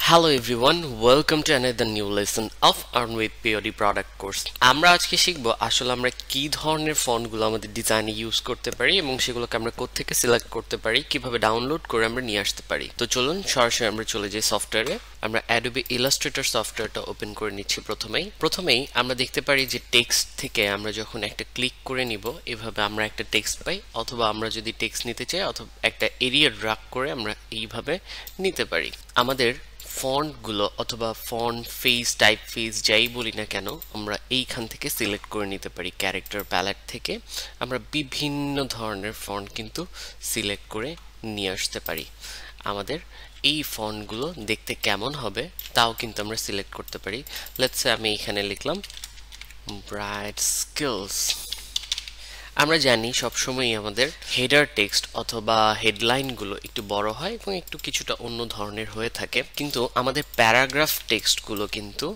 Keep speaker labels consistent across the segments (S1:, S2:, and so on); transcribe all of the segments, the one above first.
S1: Hello everyone, welcome to another new lesson of Earn with POD product course. আমরা আজকে শিখবো আসলে আমরা কি ধরনের ফন্টগুলো আমাদের ডিজাইনে ইউজ করতে পারি এবং সেগুলোকে আমরা কোথা থেকে সিলেক্ট করতে পারি, কিভাবে ডাউনলোড করে আমরা নিয়ে আসতে পারি। তো চলুন সরাসরি আমরা চলে যাই সফটওয়্যারে। আমরা Adobe Illustrator সফটওয়্যারটা ওপেন করে নিচ্ছি। প্রথমেই আমরা দেখতে পারি যে টেক্সট থেকে আমরা যখন একটা ক্লিক করে নিব এভাবে আমরা একটা টেক্সট পাই, অথবা আমরা যদি টেক্সট নিতে চাই অথবা একটা এরিয়া ড্র্যাগ করে আমরা এইভাবে নিতে পারি। আমাদের ফন্টগুলো অথবা ফন্ট ফেস টাইপ ফেস যাই বলি না কেন আমরা এইখান থেকে সিলেক্ট করে নিতে পারি। ক্যারেক্টার প্যালেট থেকে আমরা বিভিন্ন ধরনের ফন্ট কিন্তু সিলেক্ট করে নিয়ে আসতে পারি। আমাদের এই ফন্টগুলো দেখতে কেমন হবে তাও কিন্তু আমরা সিলেক্ট করতে পারি। লেটস সে আমি এখানে লিখলাম ব্রাইট স্কিলস। আমরা জানি সবসময় আমাদের হেডার টেক্সট অথবা হেডলাইনগুলো একটু বড় হয় এবং একটু কিছুটা অন্য ধরনের হয়ে থাকে, কিন্তু আমাদের প্যারাগ্রাফ টেক্সটগুলো কিন্তু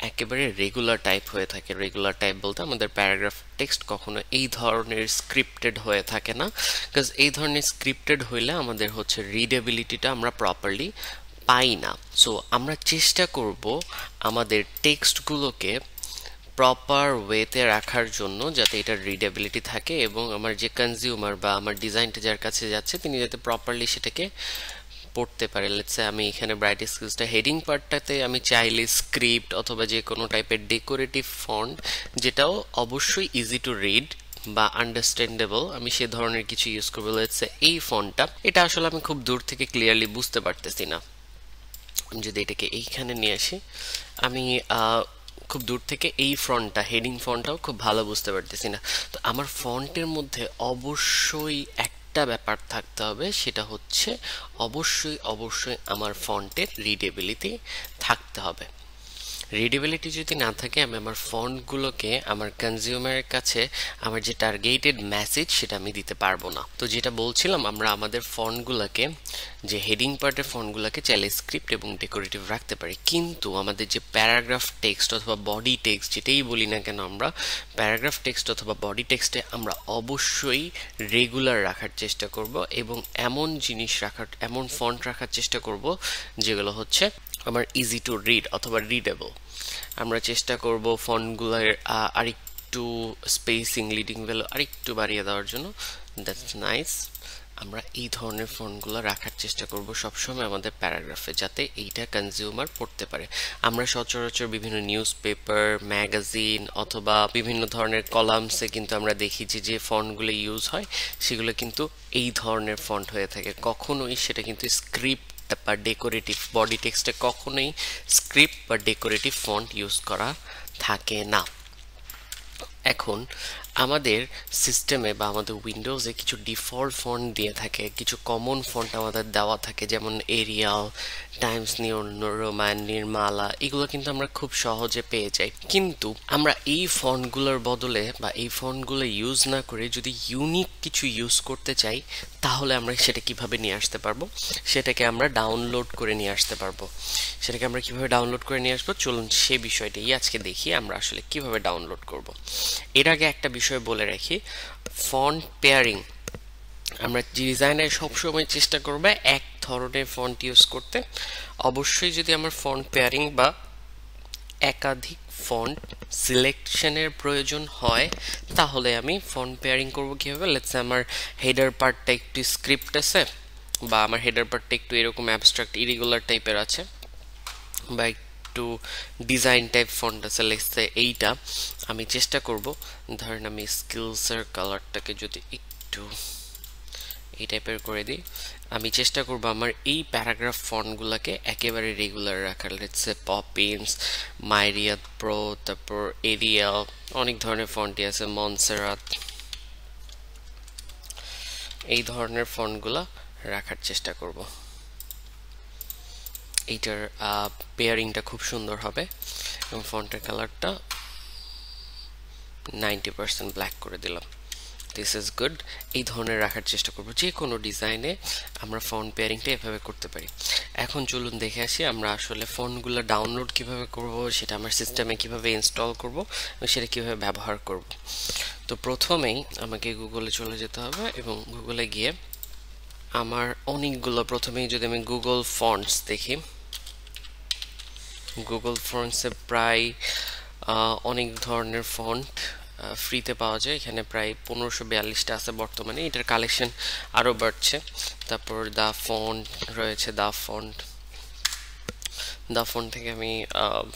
S1: একেবারে রেগুলার টাইপ হয়ে থাকে। রেগুলার টাইপ বলতে আমাদের প্যারাগ্রাফ টেক্সট কখনো এই ধরনের স্ক্রিপ্টেড হয়ে থাকে না, বিকজ এই ধরনের স্ক্রিপ্টেড হইলে আমাদের হচ্ছে রিডেবিলিটিটা আমরা প্রপারলি পাই না। সো আমরা চেষ্টা করব আমাদের টেক্সটগুলোকে প্রপার ওয়েতে রাখার জন্য, যাতে এটা রিডেবিলিটি থাকে এবং আমার যে কনজিউমার বা আমার ডিজাইনটা যার কাছে যাচ্ছে তিনি যাতে প্রপারলি সেটাকে পড়তে পারে। লেটস সে আমি এখানে ব্রাইট স্কিলসটা হেডিং পার্টটাতে আমি চাইলে স্ক্রিপ্ট অথবা যে কোনো টাইপের ডেকোরেটিভ ফন্ট, যেটাও অবশ্যই ইজি টু রিড বা আন্ডারস্ট্যান্ডেবল, আমি সে ধরনের কিছু ইউজ করবো। লেটস সে এই ফন্টটা, এটা আসলে আমি খুব দূর থেকে ক্লিয়ারলি বুঝতে পারতেছি না। আমি যদি এটাকে এইখানে নিয়ে আসি, আমি খুব দূর থেকে এই ফন্টটা হেডিং ফন্টটাও খুব ভালো বুঝতে পারতেছি না। তো আমার ফন্টের মধ্যে অবশ্যই একটা ব্যাপার থাকতে হবে, সেটা হচ্ছে অবশ্যই আমার ফন্টের রিডেবিলিটি থাকতে হবে। রিডেবিলিটি যদি না থাকে আমি আমার ফন্টগুলোকে আমার কনজিউমারের কাছে আমার যে টার্গেটেড মেসেজ সেটা আমি দিতে পারবো না। তো যেটা বলছিলাম, আমরা আমাদের ফন্টগুলোকে যে হেডিং পার্টের ফন্টগুলোকে চাইলে স্ক্রিপ্ট এবং ডেকোরেটিভ রাখতে পারি, কিন্তু আমাদের যে প্যারাগ্রাফ টেক্সট অথবা বডি টেক্সট যেটাই বলি না কেন, আমরা প্যারাগ্রাফ টেক্সট অথবা বডি টেক্সটে আমরা অবশ্যই রেগুলার রাখার চেষ্টা করব এবং এমন ফন্ট রাখার চেষ্টা করব যেগুলো হচ্ছে আমার ইজি টু রিড অথবা রিডেবল। আমরা চেষ্টা করব ফন্টগুলোর আরেকটু স্পেসিং, লিডিং ভ্যালু আরেকটু বাড়িয়ে দেওয়ার জন্য। That's nice. আমরা এই ধরনের ফন্টগুলো রাখার চেষ্টা করব সবসময় আমাদের প্যারাগ্রাফে, যাতে এইটা কনজিউমার পড়তে পারে। আমরা সচরাচর বিভিন্ন নিউজ পেপার, ম্যাগাজিন অথবা বিভিন্ন ধরনের কলামসে কিন্তু আমরা দেখি যে ফন্টগুলো ইউজ হয় সেগুলো কিন্তু এই ধরনের ফন্ট হয়ে থাকে। কখনোই সেটা কিন্তু স্ক্রিপ্ট বা ডেকোরেটিভ বডি টেক্সটে কখনোই স্ক্রিপ্ট বা ডেকোরেটিভ ফন্ট ইউজ করা থাকে না। এখন আমাদের সিস্টেমে বা আমাদের উইন্ডোজে কিছু ডিফল্ট ফন্ট দিয়ে থাকে, কিছু কমন ফন্ট আমাদের দেওয়া থাকে, যেমন Arial, Times new Roman, Nirmala, এগুলো কিন্তু আমরা খুব সহজে পেয়ে যাই। কিন্তু আমরা এই ফন্টগুলোর বদলে বা এই ফন্টগুলো ইউজ না করে যদি ইউনিক কিছু ইউজ করতে চাই, তাহলে আমরা সেটা কিভাবে নিয়ে আসতে পারবো, সেটাকে আমরা ডাউনলোড করে নিয়ে আসতে পারবো। সেটাকে আমরা কিভাবে ডাউনলোড করে নিয়ে আসবো, চলুন সে বিষয়টাই আজকে দেখি আমরা আসলে কিভাবে ডাউনলোড করব। এর আগে একটা বিষয় বলে রাখি, ফন্ট পেয়ারিং আমরা ডিজাইনে সবসময় চেষ্টা করব এক ধরনের ফন্ট ইউজ করতে। অবশ্যই যদি আমার ফন্ট পেয়ারিং বা একাধিক ফন্ট সিলেকশনের প্রয়োজন হয়, তাহলে আমি ফন্ট পেয়ারিং করব কিভাবে। লেটস আমার হেডার পার্টটা একটু স্ক্রিপ্ট আছে, বা আমার হেডার পার্টটা একটু এরকম অ্যাবস্ট্রাক্ট ইরেগুলার টাইপের আছে, বা একটু ডিজাইন টাইপ ফন্ট আছে। লেটস সে এইটা আমি চেষ্টা করব, ধরেন আমি স্কিলসের কালারটাকে যদি একটু এই টাইপের করে দিই, আমি চেষ্টা করব আমার এই প্যারাগ্রাফ ফন্টগুলোকে একেবারে রেগুলার রাখার। লেটস সে পপিন্স, মাইরিয়াদ প্রো, তারপর এরিয়াল, অনেক ধরনের ফন্টই আছে, মনসেরাত, এই ধরনের ফন্টগুলো রাখার চেষ্টা করব। এইটার পেয়ারিংটা খুব সুন্দর হবে এবং ফন্টের কালারটা 90% ব্ল্যাক করে দিলাম। This is good. এই ধরনের রাখার চেষ্টা করব। যে কোনো ডিজাইনে আমরা ফন্ট পেয়ারিংটা এভাবে করতে পারি। এখন চলুন দেখে আসি আমরা আসলে ফন্টগুলো ডাউনলোড কিভাবে করব, সেটা আমার সিস্টেমে কিভাবে ইনস্টল করব এবং সেটা কিভাবে ব্যবহার করব। তো প্রথমেই আমাকে গুগলে চলে যেতে হবে এবং গুগলে গিয়ে আমার অনেকগুলো, প্রথমেই যদি আমি গুগল ফন্টস দেখি, গুগল ফন্টসে প্রায় অনেক ধরনের ফন্ট ফ্রিতে পাওয়া যায়। এখানে প্রায় 1542টা আছে বর্তমানে, এটার কালেকশন আরও বাড়ছে। তারপর দা ফন্ট রয়েছে, দা ফন্ট থেকে আমি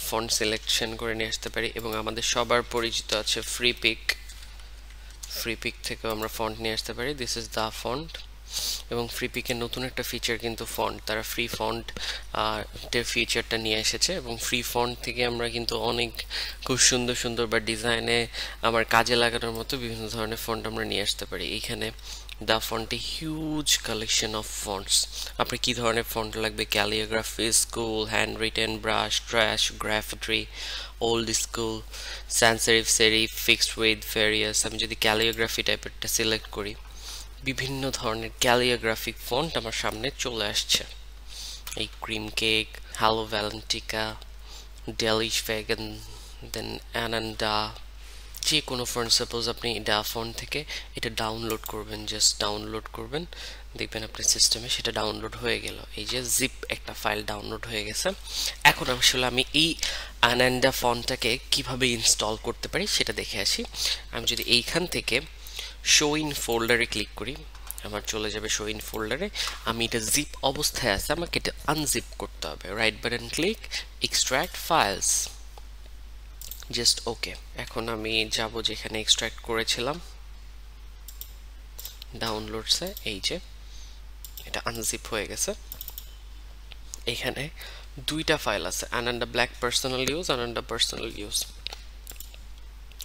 S1: ফন্ট সিলেকশন করে নিয়ে আসতে পারি, এবং আমাদের সবার পরিচিত আছে ফ্রি পিক থেকেও আমরা ফন্ট নিয়ে আসতে পারি। This is the font. এবং ফ্রি পিকের নতুন একটা ফিচার কিন্তু ফন্ট, তারা ফ্রি ফন্ট এর ফিচারটা নিয়ে এসেছে, এবং ফ্রি ফন্ট থেকে আমরা কিন্তু অনেক খুব সুন্দর সুন্দর বা ডিজাইনে আমার কাজে লাগানোর মতো বিভিন্ন ধরনের ফন্ট আমরা নিয়ে আসতে পারি। এইখানে দা ফন্টে হিউজ কালেকশন অফ ফন্টস। আপনার কি ধরনের ফন্ট লাগবে? Calligraphy, school, hand written, brush, trash, graffiti, old school, Sans serif, fixed with, various. আমি যদি ক্যালিওগ্রাফি টাইপেরটা সিলেক্ট করি, বিভিন্ন ধরনের ক্যালিওগ্রাফিক ফন্ট আমার সামনে চলে আসছে। এই cream cake, hello Valentica, delish vegan, then Ananda, যে কোনো ফন্ট। সাপোজ আপনি ডা ফন্ট থেকে এটা ডাউনলোড করবেন, জাস্ট ডাউনলোড করবেন, দেখবেন আপনার সিস্টেমে সেটা ডাউনলোড হয়ে গেল। এই যে জিপ একটা ফাইল ডাউনলোড হয়ে গেছে। এখন আসলে আমি এই অ্যানান্ডা ফন্টটাকে কিভাবে ইনস্টল করতে পারি সেটা দেখে আসি। আমি যদি এইখান থেকে শো ইন ফোল্ডারে ক্লিক করি, আমার চলে যাবে শো ইন ফোল্ডারে। আমি এটা জিপ অবস্থায় আছে, আমাকে এটা আনজিপ করতে হবে। Right button click, extract files, just okay. এখন আমি যাব যেখানে এক্সট্রাক্ট করেছিলাম ডাউনলোডসে, এই যে এটা আনজিপ হয়ে গেছে। এখানে দুইটা ফাইল আছে, Ananda black personal use, Ananda personal use.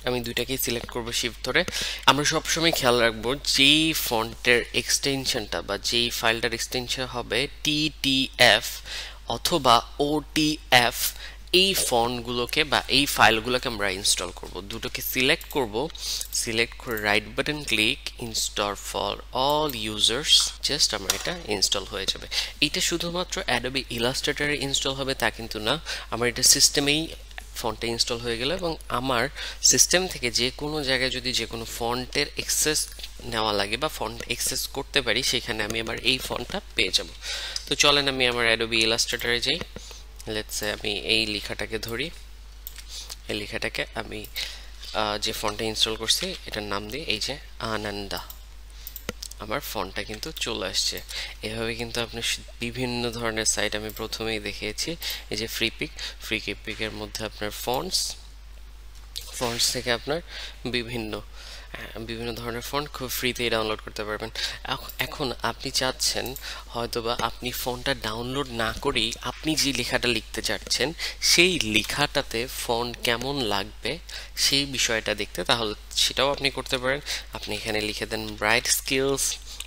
S1: আমি দুইটাকেই সিলেক্ট করব শিফট ধরে। আমরা সবসময় খেয়াল রাখবো যেই ফন্টের এক্সটেনশনটা বা যেই ফাইলটার এক্সটেনশন হবে TTF অথবা OTF, এই ফন্টগুলোকে বা এই ফাইলগুলোকে আমরা ইনস্টল করব। দুটোকে সিলেক্ট করব, সিলেক্ট করে right button click, install for all users, just আমার এটা ইনস্টল হয়ে যাবে। এটা শুধুমাত্র অ্যাডোবি ইলাস্ট্রেটরে ইনস্টল হবে তা কিন্তু না, আমার এটা সিস্টেমেই ফন্টটা ইনস্টল হয়ে গেল, এবং আমার সিস্টেম থেকে যে কোনো জায়গায় যদি যে কোনো ফন্টের অ্যাক্সেস নেওয়া লাগে বা ফন্ট অ্যাক্সেস করতে পারি, সেখানে আমি আবার এই ফন্টটা পেয়ে যাব। তো চলেন আমি আমার অ্যাডোবি ইলাস্ট্রেটরে যাই। লেটস সে আমি এই লেখাটাকে ধরি, এই লেখাটাকে আমি যে ফন্টটা ইনস্টল করছি এটার নাম দিই এই যে আনন্দা। আমার ফন্টটা কিন্তু চলে আসছে। এভাবে কিন্তু আপনি বিভিন্ন ধরনের সাইট আমি প্রথমেই দেখিয়েছি। এই যে ফ্রি পিকের মধ্যে আপনার ফন্টস থেকে আপনার বিভিন্ন ধরনের ফন্ট খুব ফ্রিতেই ডাউনলোড করতে পারবেন। এখন আপনি চাচ্ছেন হয়তোবা আপনি ফন্টটা ডাউনলোড না করেই আপনি যে লেখাটা লিখতে চাচ্ছেন সেই লেখাটাতে ফন্ট কেমন লাগবে সেই বিষয়টা দেখতে, তাহলে সেটাও আপনি করতে পারেন। আপনি এখানে লিখে দেন ব্রাইট স্কিলস,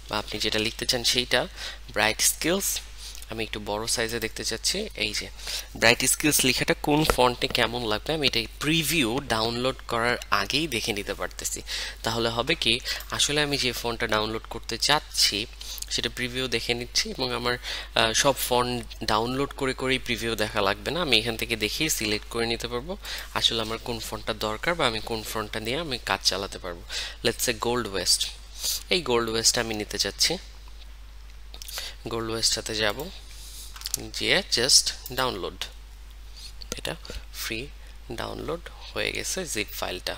S1: বা আপনি যেটা লিখতে চান সেইটা ব্রাইট স্কিলস। আমি একটু বড় সাইজে দেখতে চাচ্ছি। এই যে ব্রাইট স্কিলস লেখাটা কোন ফন্টে কেমন লাগবে আমি এটা প্রিভিউ ডাউনলোড করার আগেই দেখে নিতে পারতেছি। তাহলে হবে কি, আসলে আমি যে ফন্টটা ডাউনলোড করতে চাচ্ছি সেটা প্রিভিউ দেখে নিচ্ছি, এবং আমার সব ফন্ট ডাউনলোড করেই প্রিভিউ দেখা লাগবে না। আমি এখান থেকে দেখেই সিলেক্ট করে নিতে পারবো আসলে আমার কোন ফন্টটা দরকার বা আমি কোন ফন্টটা দিয়ে আমি কাজ চালাতে পারবো। লেটস সে গোল্ড ওয়েস্ট, এই গোল্ড ওয়েস্ট আমি নিতে চাচ্ছি। গোল্ড ওয়েস্টটাতে যাব, যে জাস্ট ডাউনলোড, এটা ফ্রি ডাউনলোড হয়ে গেছে জিপ ফাইলটা।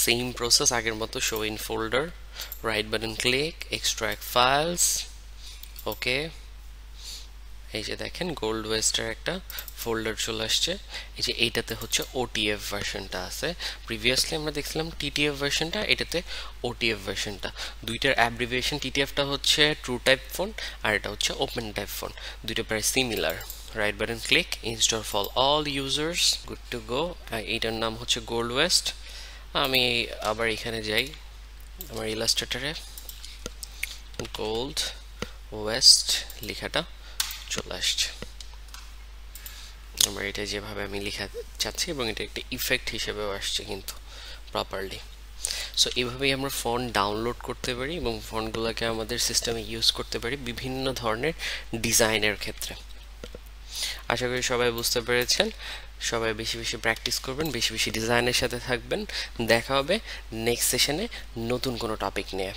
S1: সেম প্রসেস আগের মতো, show in folder, right button click, extract files, okay. এই যে দেখেন গোল্ড ওয়েস্টের একটা ফোল্ডার চলে আসছে। এই যে এইটাতে হচ্ছে OTF ভার্সনটা আছে, প্রিভিয়াসলি আমরা দেখছিলাম TTF ভার্সনটা, এটাতে OTF ভার্সনটা। দুইটার অ্যাব্রিভিয়েশন, TTFটা হচ্ছে ট্রু টাইপ ফন্ট আর এটা হচ্ছে ওপেন টাইপ ফন্ট, দুইটা প্রায় similar. Right button click, install for all users, good to go. এইটার নাম হচ্ছে গোল্ড ওয়েস্ট। আমি আবার এখানে যাই আমার ইলাস্ট্রেটরে, গোল্ড ওয়েস্ট লেখাটা চলে আসছে আমার এটা যেভাবে আমি লেখা চাচ্ছি, এবং এটা একটা ইফেক্ট হিসেবেও আসছে কিন্তু প্রপারলি। সো এইভাবেই আমরা ফন্ট ডাউনলোড করতে পারি এবং ফন্টগুলোকে আমাদের সিস্টেমে ইউজ করতে পারি বিভিন্ন ধরনের ডিজাইনের ক্ষেত্রে। আশা করি সবাই বুঝতে পেরেছেন। সবাই বেশি বেশি প্র্যাকটিস করবেন, বেশি বেশি ডিজাইনের সাথে থাকবেন। দেখা হবে নেক্সট সেশনে নতুন কোনো টপিক নিয়ে।